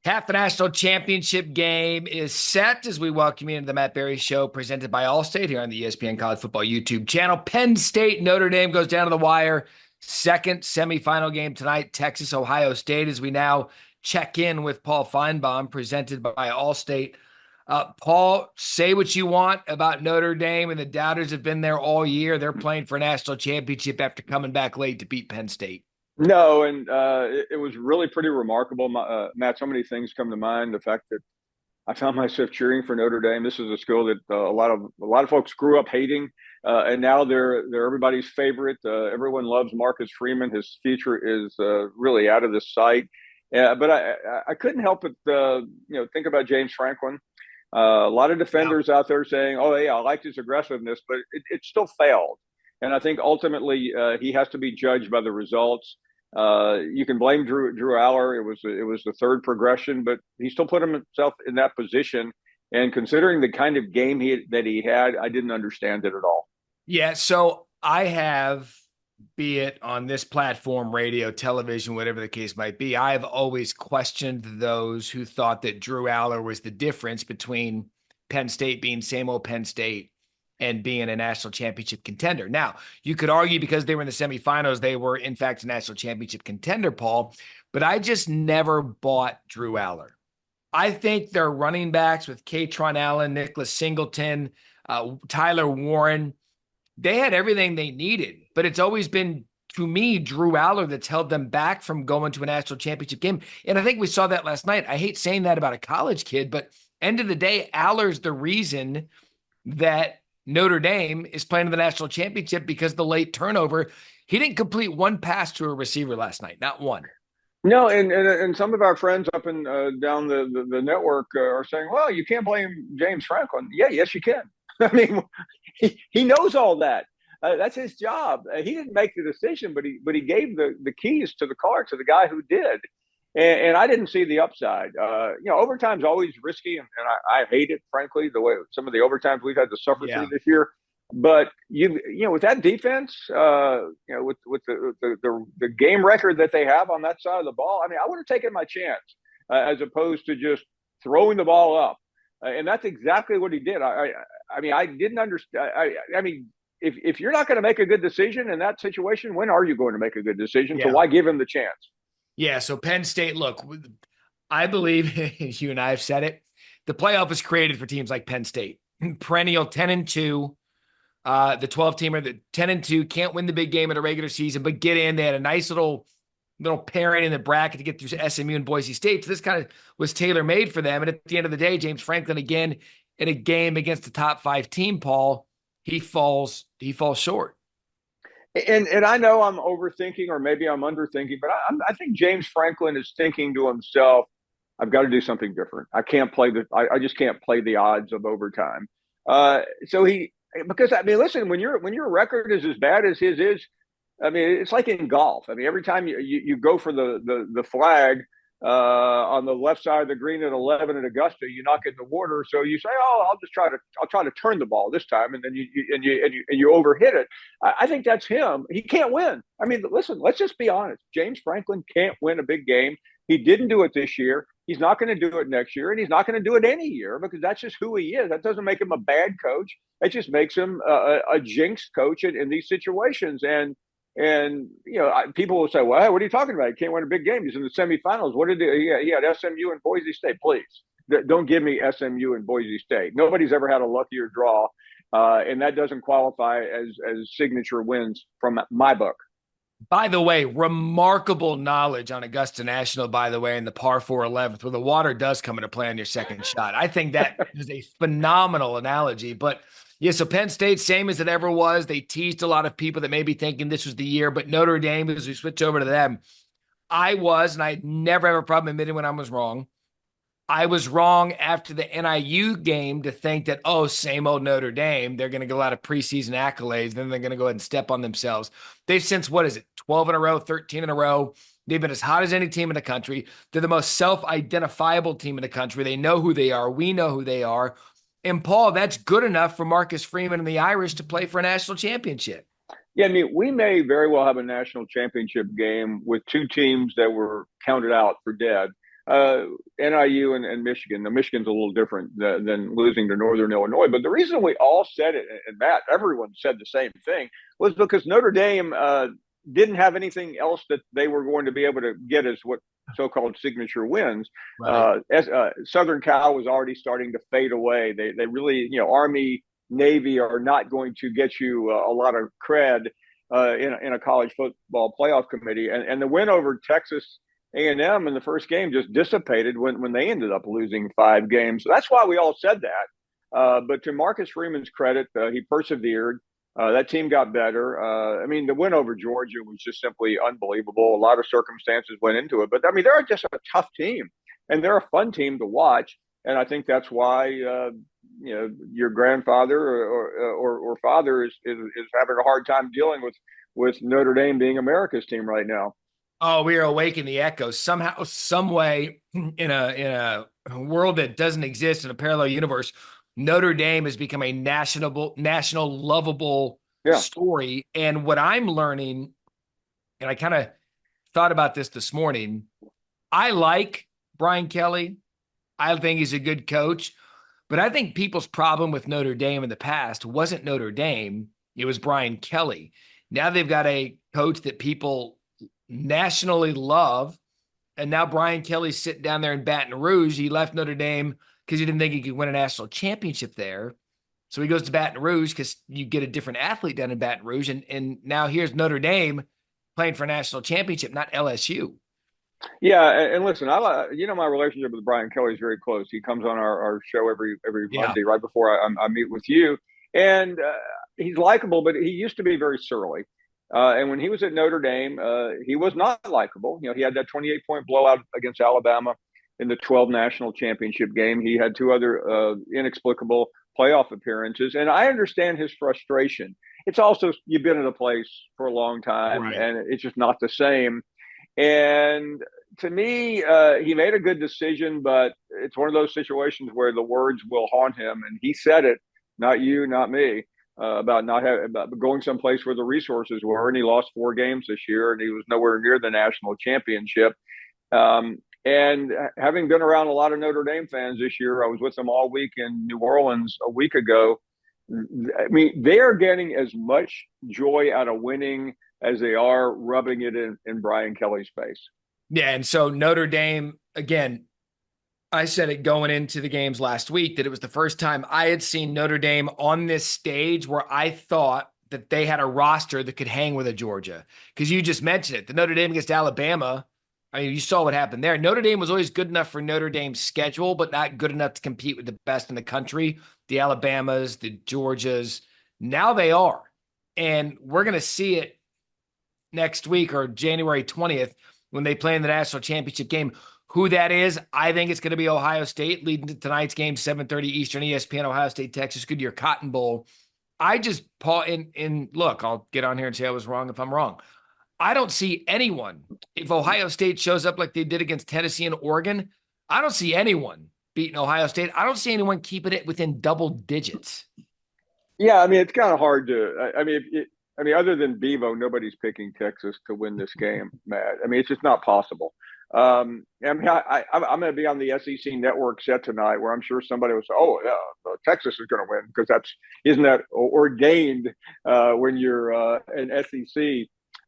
Half the national championship game is set as we welcome you into the Matt Barrie Show, presented by Allstate here on the ESPN College Football YouTube channel. Penn State, Notre Dame goes down to the wire. Second semifinal game tonight, Texas, Ohio State, as we now check in with Paul Finebaum, presented by Allstate. Paul, say what you want about Notre Dame, and the doubters have been there all year. They're playing for a national championship after coming back late to beat Penn State. No, and it was really pretty remarkable. Matt, so many things come to mind. The fact that I found myself cheering for Notre Dame. This is a school that a lot of folks grew up hating, and now they're everybody's favorite. Everyone loves Marcus Freeman. His future is really out of this sight. But I couldn't help but think about James Franklin. A lot of defenders out there saying, "Oh yeah, I liked his aggressiveness," but it still failed. And I think ultimately he has to be judged by the results. You can blame Drew Allar. It was the third progression, but he still put himself in that position. And considering the kind of game that he had, I didn't understand it at all. Yeah, so I have, be it on this platform, radio, television, whatever the case might be, I've always questioned those who thought that Drew Allar was the difference between Penn State being same old Penn State and being a national championship contender. Now, you could argue because they were in the semifinals, they were in fact a national championship contender, Paul, but I just never bought Drew Allar. I think their running backs with Katron Allen, Nicholas Singleton, Tyler Warren, they had everything they needed, but it's always been, to me, Drew Allar that's held them back from going to a national championship game. And I think we saw that last night. I hate saying that about a college kid, but end of the day, Allar's the reason that Notre Dame is playing in the national championship because of the late turnover. He didn't complete one pass to a receiver last night, not one. No, and some of our friends up and down the network are saying, well, you can't blame James Franklin. Yeah, yes, you can. I mean, he knows all that. That's his job. He didn't make the decision, but he gave the keys to the car to the guy who did. And I didn't see the upside. Overtime's always risky, and I hate it, frankly, the way some of the overtimes we've had to suffer through this year. But with that defense, with the game record that they have on that side of the ball, I mean, I would have taken my chance as opposed to just throwing the ball up, and that's exactly what he did. I mean, I didn't understand. I mean, if you're not going to make a good decision in that situation, when are you going to make a good decision? So why give him the chance? Yeah, so Penn State, look, I believe, you and I have said it, the playoff is created for teams like Penn State. Perennial 10-2, the 12-teamer, the 10-2, can't win the big game in a regular season, but get in. They had a nice little pairing in the bracket to get through SMU and Boise State. So this kind of was tailor-made for them. And at the end of the day, James Franklin, again, in a game against the top 5 team, Paul, he falls short. And I know I'm overthinking, or maybe I'm underthinking, but I think James Franklin is thinking to himself, I've got to do something different. I can't play I just can't play the odds of overtime. Because I mean, listen, when your record is as bad as his is, I mean, it's like in golf. I mean, every time you go for the flag on the left side of the green at 11 at Augusta, you knock it in the water. So you say, "Oh, I'll try to turn the ball this time," and then you overhit it. I think that's him. He can't win. I mean, listen, let's just be honest. James Franklin can't win a big game. He didn't do it this year. He's not going to do it next year, and he's not going to do it any year because that's just who he is. That doesn't make him a bad coach. It just makes him a jinx coach in these situations. And people will say, "Well, hey, what are you talking about? He can't win a big game. He's in the semifinals. What did he had SMU and Boise State? Please, don't give me SMU and Boise State. Nobody's ever had a luckier draw, and that doesn't qualify as signature wins from my book." By the way, remarkable knowledge on Augusta National, by the way, in the par 4 11th, where the water does come into play on your second shot. I think that is a phenomenal analogy. But yeah, so Penn State, same as it ever was. They teased a lot of people that may be thinking this was the year, but Notre Dame, as we switch over to them, and I never have a problem admitting when I was wrong. I was wrong after the NIU game to think that, oh, same old Notre Dame, they're going to get a lot of preseason accolades, then they're going to go ahead and step on themselves. They've since, 12 in a row, 13 in a row. They've been as hot as any team in the country. They're the most self-identifiable team in the country. They know who they are. We know who they are. And, Paul, that's good enough for Marcus Freeman and the Irish to play for a national championship. Yeah, I mean, we may very well have a national championship game with two teams that were counted out for dead. NIU and Michigan. Now, Michigan's a little different than losing to Northern Illinois. But the reason we all said it, and Matt, everyone said the same thing, was because Notre Dame didn't have anything else that they were going to be able to get as what so-called signature wins. Right. Southern Cal was already starting to fade away. They really, Army, Navy are not going to get you a lot of cred in a college football playoff committee. And the win over Texas A&M in the first game just dissipated when they ended up losing 5 games. So that's why we all said that. But to Marcus Freeman's credit, he persevered. That team got better. I mean, the win over Georgia was just simply unbelievable. A lot of circumstances went into it. But, I mean, they're just a tough team, and they're a fun team to watch. And I think that's why, your grandfather or father is having a hard time dealing with Notre Dame being America's team right now. Oh, we are awakening the echoes somehow, some way, in a world that doesn't exist, in a parallel universe. Notre Dame has become a national lovable story. And what I'm learning, and I kind of thought about this morning, I like Brian Kelly. I think he's a good coach. But I think people's problem with Notre Dame in the past wasn't Notre Dame. It was Brian Kelly. Now they've got a coach that people nationally love. And now Brian Kelly's sitting down there in Baton Rouge. He left Notre Dame because he didn't think he could win a national championship there. So he goes to Baton Rouge because you get a different athlete down in Baton Rouge. And now here's Notre Dame playing for a national championship, not LSU. Yeah, and listen, my relationship with Brian Kelly is very close. He comes on our show every Monday right before I meet with you, and he's likable, but he used to be very surly. And when he was at Notre Dame, he was not likable. He had that 28-point blowout against Alabama in the 12 national championship game. He had 2 other inexplicable playoff appearances, and I understand his frustration. It's also, you've been in a place for a long time, right, and it's just not the same. And to me, he made a good decision, but it's one of those situations where the words will haunt him. And he said it, not you, not me, about going someplace where the resources were. And he lost 4 games this year, and he was nowhere near the national championship. And having been around a lot of Notre Dame fans this year, I was with them all week in New Orleans a week ago. I mean, they are getting as much joy out of winning as they are rubbing it in Brian Kelly's face. Yeah, and so Notre Dame, again, I said it going into the games last week that it was the first time I had seen Notre Dame on this stage where I thought that they had a roster that could hang with a Georgia. Because you just mentioned it. The Notre Dame against Alabama, I mean, you saw what happened there. Notre Dame was always good enough for Notre Dame's schedule, but not good enough to compete with the best in the country. The Alabamas, the Georgias. Now they are. And we're going to see it next week or January 20th when they play in the national championship game. Who that is, I think it's going to be Ohio State leading to tonight's game, 7:30 Eastern, ESPN, Ohio State, Texas, Goodyear Cotton Bowl. I just, Paul, and look, I'll get on here and say I was wrong if I'm wrong. I don't see anyone, if Ohio State shows up like they did against Tennessee and Oregon, I don't see anyone beating Ohio State. I don't see anyone keeping it within double digits. Yeah, I mean, it's kind of hard to, I mean, other than Bevo, nobody's picking Texas to win this game, Matt. I mean, it's just not possible. I mean, I'm going to be on the SEC network set tonight where I'm sure somebody will say, oh, yeah, Texas is going to win because isn't that ordained when you're an SEC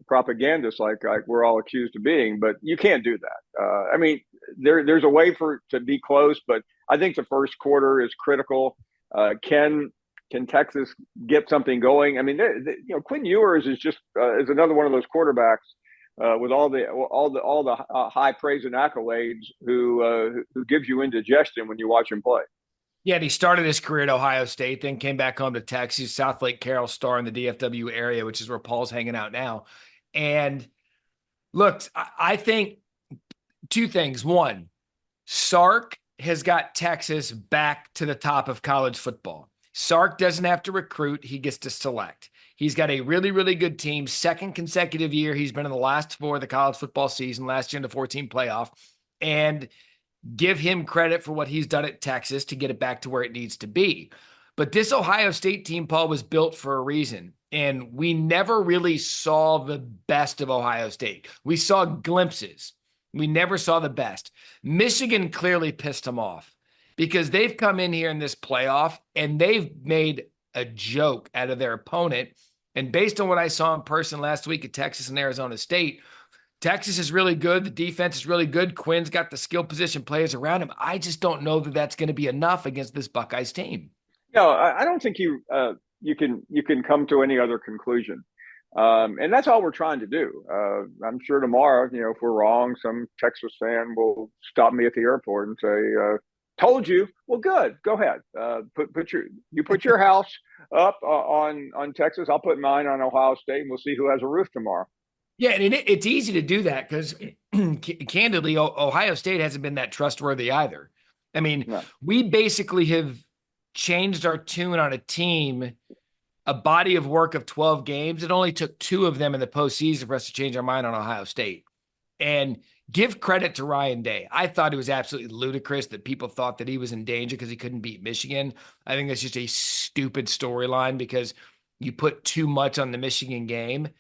propagandist like we're all accused of being, but you can't do that. I mean, there's a way for it to be close, but I think the first quarter is critical. Can Texas get something going? I mean, Quinn Ewers is just is another one of those quarterbacks with all the high praise and accolades who gives you indigestion when you watch him play. Yeah, and he started his career at Ohio State, then came back home to Texas, South Lake Carroll star in the DFW area, which is where Paul's hanging out now. And look, I think 2 things. One, Sark has got Texas back to the top of college football. Sark doesn't have to recruit. He gets to select. He's got a really, really good team. 2nd consecutive year. He's been in the last 4 of the college football season, last year in the 14 playoff. And give him credit for what he's done at Texas to get it back to where it needs to be. But this Ohio State team, Paul, was built for a reason. And we never really saw the best of Ohio State. We saw glimpses. We never saw the best. Michigan clearly pissed them off because they've come in here in this playoff and they've made a joke out of their opponent. And based on what I saw in person last week at Texas and Arizona State, Texas is really good. The defense is really good. Quinn's got the skill position players around him. I just don't know that that's going to be enough against this Buckeyes team. No, I don't think you can come to any other conclusion. And that's all we're trying to do. I'm sure tomorrow, if we're wrong, some Texas fan will stop me at the airport and say, "Told you." Well, good. Go ahead. Put your house up on Texas. I'll put mine on Ohio State, and we'll see who has a roof tomorrow. Yeah, and it's easy to do that because, candidly, Ohio State hasn't been that trustworthy either. I mean, No. we basically have changed our tune on a team, a body of work of 12 games. It only took 2 of them in the postseason for us to change our mind on Ohio State. And give credit to Ryan Day. I thought it was absolutely ludicrous that people thought that he was in danger because he couldn't beat Michigan. I think that's just a stupid storyline because you put too much on the Michigan game.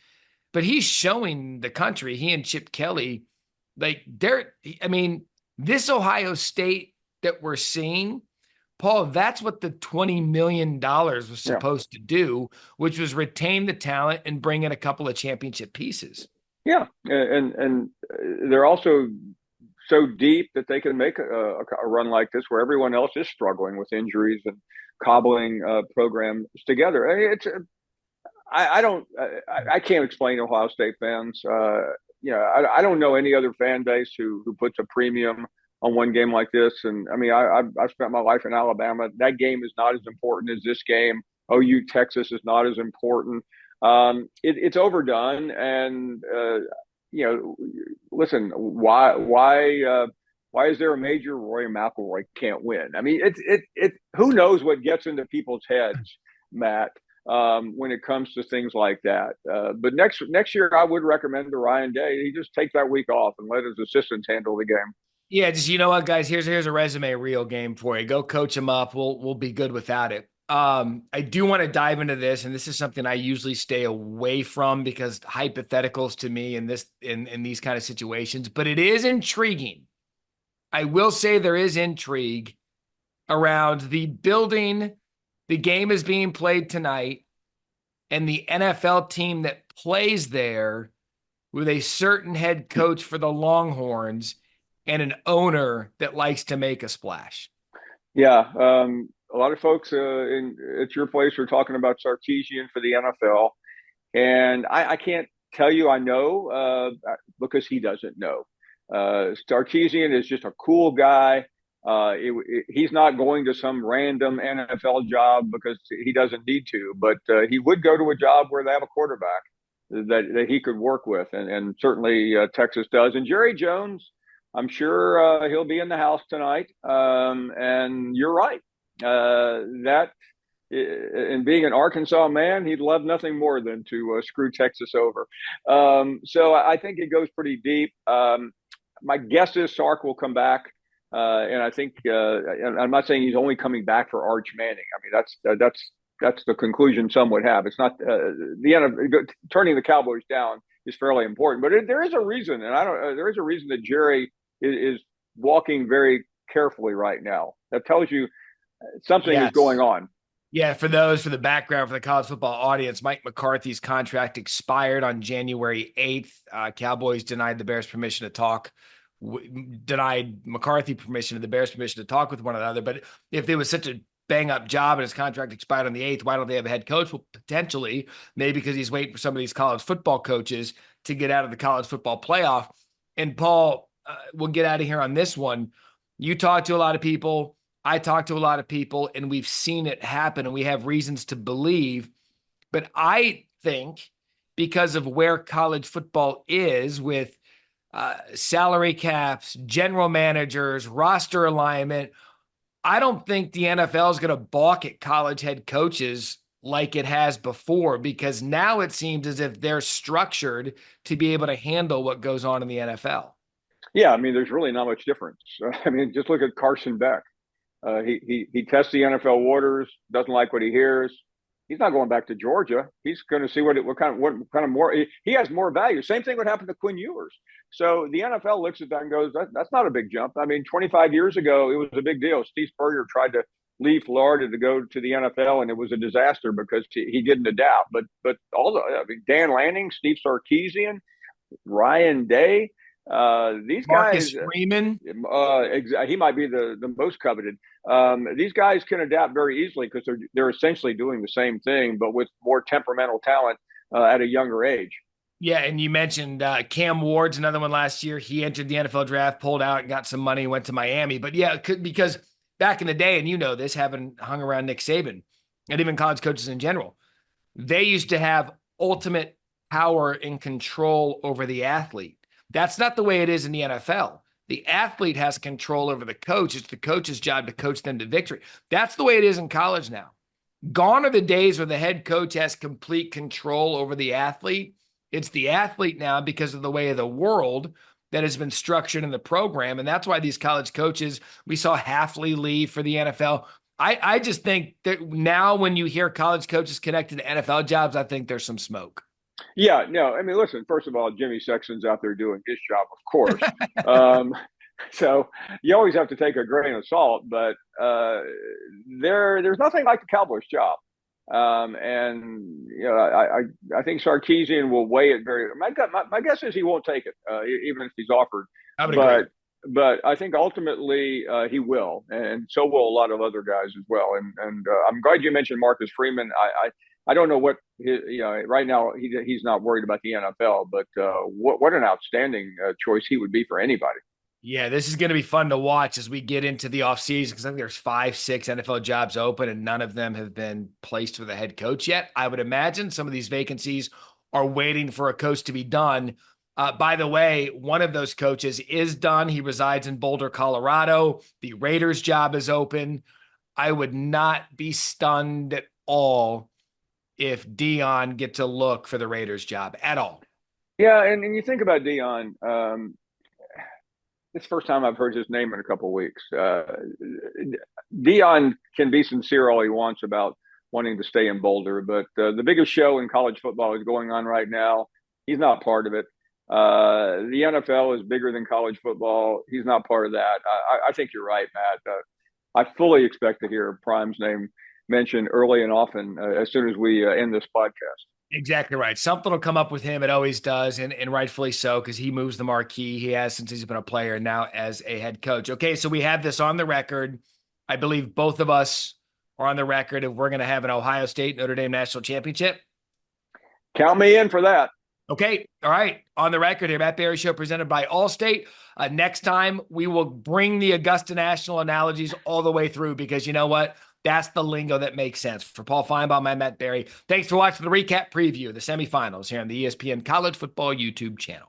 But he's showing the country, he and Chip Kelly, like I mean, this Ohio State that we're seeing, Paul, that's what the $20 million was Yeah. supposed to do, which was retain the talent and bring in a couple of championship pieces. Yeah, and they're also so deep that they can make a run like this where everyone else is struggling with injuries and cobbling programs together. I mean, I don't I can't explain Ohio State fans. I don't know any other fan base who puts a premium on one game like this. And I mean, I've spent my life in Alabama. That game is not as important as this game. OU Texas is not as important. It's overdone, and listen, why is there a major Rory McIlroy can't win? I mean, who knows what gets into people's heads, Matt, when it comes to things like that. But next year, I would recommend to Ryan Day he just take that week off and let his assistants handle the game. Yeah, just you know what, guys, here's a resume reel game for you. Go coach him up. We'll be good without it. I do want to dive into this, and this is something I usually stay away from because hypotheticals to me in these kind of situations, but it is intriguing. I will say there is intrigue around the building. The game is being played tonight, and the NFL team that plays there with a certain head coach for the Longhorns and an owner that likes to make a splash. Yeah, a lot of folks at your place are talking about Sarkisian for the NFL, and I can't tell you I know because he doesn't know. Sarkisian is just a cool guy. He's not going to some random NFL job because he doesn't need to, but he would go to a job where they have a quarterback that he could work with, and certainly Texas does. And Jerry Jones, I'm sure he'll be in the house tonight. And you're right. That and being an Arkansas man, he'd love nothing more than to screw Texas over. So I think it goes pretty deep. My guess is Sark will come back. And I think and I'm not saying he's only coming back for Arch Manning. I mean, that's the conclusion some would have. It's not the end of turning the Cowboys down is fairly important, but there is a reason, and there is a reason that Jerry is walking very carefully right now. That tells you something is going on. Yeah, for the background, for the college football audience, Mike McCarthy's contract expired on January 8th. Cowboys denied the Bears permission to talk, denied McCarthy permission and the Bears permission to talk with one another. But if there was such a bang-up job and his contract expired on the 8th, why don't they have a head coach? Well, potentially, maybe because he's waiting for some of these college football coaches to get out of the college football playoff. And Paul, we'll get out of here on this one. You talk to a lot of people. I talk to a lot of people, and we've seen it happen, and we have reasons to believe. But I think because of where college football is with salary caps, general managers, roster alignment, I don't think the NFL is going to balk at college head coaches like it has before, because now it seems as if they're structured to be able to handle what goes on in the NFL. Yeah, I mean, there's really not much difference. I mean, just look at Carson Beck. He tests the NFL waters, doesn't like what he hears. He's not going back to Georgia. He's going to see what kind of more he has more value. Same thing would happen to Quinn Ewers. So the NFL looks at that and goes, that's not a big jump. I mean, 25 years ago, it was a big deal. Steve Spurrier tried to leave Florida to go to the NFL, and it was a disaster because he didn't adapt. But all the, I mean, Dan Lanning, Steve Sarkisian, Ryan Day, these Marcus guys, Freeman. he might be the most coveted. These guys can adapt very easily because they're essentially doing the same thing, but with more temperamental talent at a younger age. Yeah, and you mentioned Cam Ward's another one last year. He entered the NFL draft, pulled out, and got some money, went to Miami. But yeah, because back in the day, and you know this, having hung around Nick Saban and even college coaches in general, they used to have ultimate power and control over the athlete. That's not the way it is in the NFL. The athlete has control over the coach. It's the coach's job to coach them to victory. That's the way it is in college now. Gone are the days where the head coach has complete control over the athlete. It's the athlete now because of the way of the world that has been structured in the program. And that's why these college coaches, we saw Hafley leave for the NFL. I just think that now when you hear college coaches connected to NFL jobs, I think there's some smoke. Yeah, no, I mean, listen, first of all, Jimmy Sexton's out there doing his job, of course. So you always have to take a grain of salt, but there's nothing like the Cowboys' job. And you know, I think Sarkisian will weigh it very. My guess is he won't take it, even if he's offered. I would agree. But I think ultimately he will, and so will a lot of other guys as well. And I'm glad you mentioned Marcus Freeman. I don't know what right now he's not worried about the NFL, but what an outstanding choice he would be for anybody. Yeah, this is going to be fun to watch as we get into the offseason because I think there's 5, 6 NFL jobs open and none of them have been placed for the head coach yet. I would imagine some of these vacancies are waiting for a coach to be done. By the way, one of those coaches is done. He resides in Boulder, Colorado. The Raiders job is open. I would not be stunned at all if Deion gets a look for the Raiders job at all. Yeah, and you think about Deion. It's the first time I've heard his name in a couple of weeks. Deion can be sincere all he wants about wanting to stay in Boulder, but the biggest show in college football is going on right now. He's not part of it. The NFL is bigger than college football. He's not part of that. I think you're right, Matt. I fully expect to hear Prime's name mentioned early and often as soon as we end this podcast. Exactly right. Something will come up with him. It always does, and rightfully so, because he moves the marquee. He has since he's been a player and now as a head coach. Okay, so we have this on the record. I believe both of us are on the record if we're going to have an Ohio State Notre Dame national championship. Count me in for that. Okay, all right. On the record here, Matt Barrie Show presented by Allstate. Next time, we will bring the Augusta National analogies all the way through because you know what? That's the lingo that makes sense. For Paul Finebaum, I'm Matt Barrie. Thanks for watching the recap preview of the semifinals here on the ESPN College Football YouTube channel.